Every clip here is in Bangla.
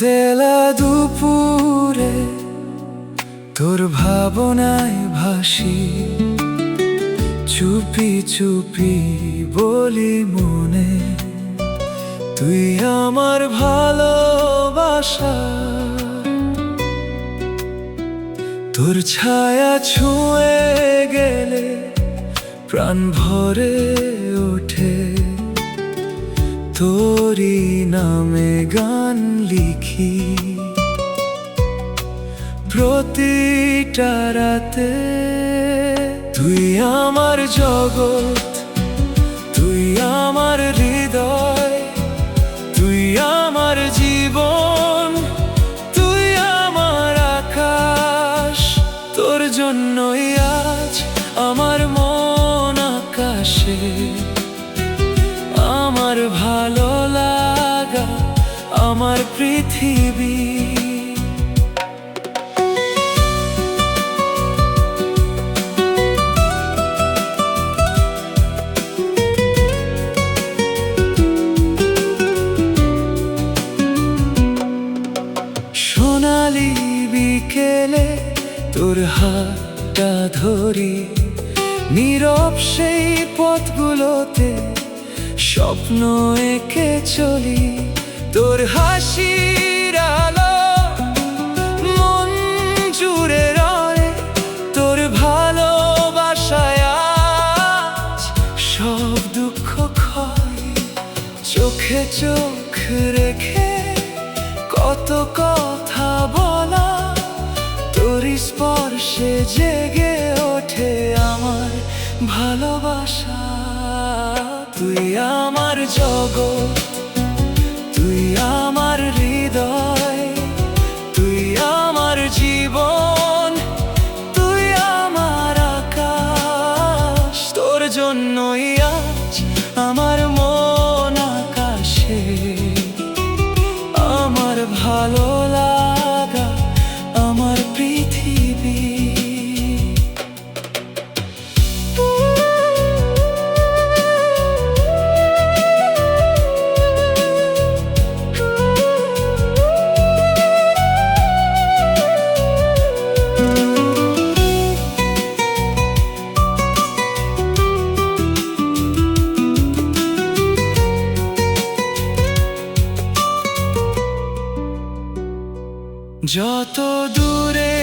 রোদেলা দুপুরে তোর ভাবনায় ভাসি, চুপি চুপি বলি মনে, তুই আমার ভালোবাসা। তোর ছায়া ছুঁয়ে গেলে প্রাণ ভরে ওঠে, তোরই নামে গান লিখি প্রতিটা রাতে। তুই আমার জগৎ, তুই আমার হৃদয়, তুই আমার জীবন, তুই আমার আকাশ। তোর জন্যই আজ আমার মন আকাশে, আমার ভালো লাগা আমার পৃথিবী। সোনালি বিকেলে তোর হাতটা ধরি, নীরব সেই পথগুলোতে স্বপ্ন এঁকে চলি। তোর হাসির আলো মন জুড়ে রয়, তোর ভালোবাসায় আজ সব দুঃখ ক্ষয়। চোখে চোখ রেখে কত কথা বলা, তোর স্পর্শে জেগে ওঠে আমার ভালোবাসা। তুই আমার জগৎ, তুই আমার হৃদয়, তুই আমার জীবন, তুই আমার আকাশ। তোর জন্যই আজ আমার মন আকাশে, আমার ভালো লাগা আমার পৃথিবী। যত দূরে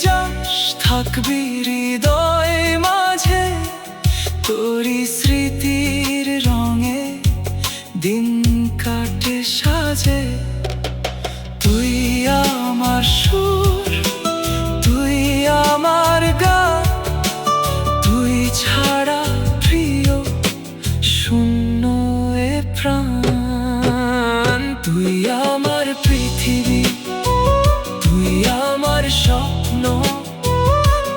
যাস থাকবি হৃদয় মাঝে, তোরই স্মৃতির রঙে দিন কাটে সাজে। তুই আমার সুর, তুই আমার গান, তুই ছাড়া প্রিয় শূন্য এ প্রাণ। তুই আমার পৃথিবী, তুই আমার স্বপ্ন,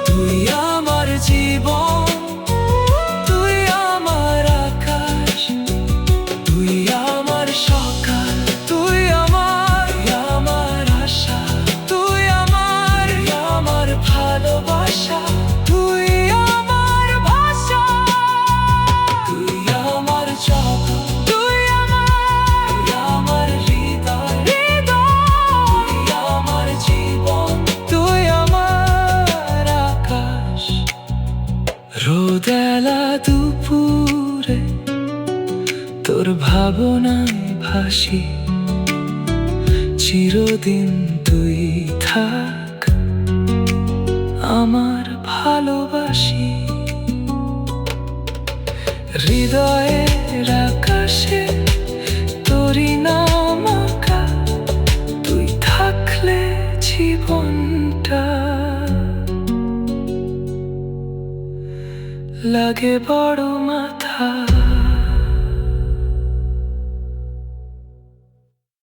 তুই আমার জীবন, তুই আমার আকাশ, তুই আমার সকাল, তুই আমার আশা, তুই আমার ভালোবাসা, তুই আমার ভাষা, তুই আমার জগৎ, তুই আমার হৃদয়, তুই আমার জীবন, তুই আমার আকাশ। রোদেলা দুপুরে তোর ভাবনায় ভাসি, চিরদিন তুই থাক আমার ভালোবাসি। হৃদয়ের আকাশে তোরই নাম আঁকা, তুই থাকলে জীবনটা লাগে বড় মাথা।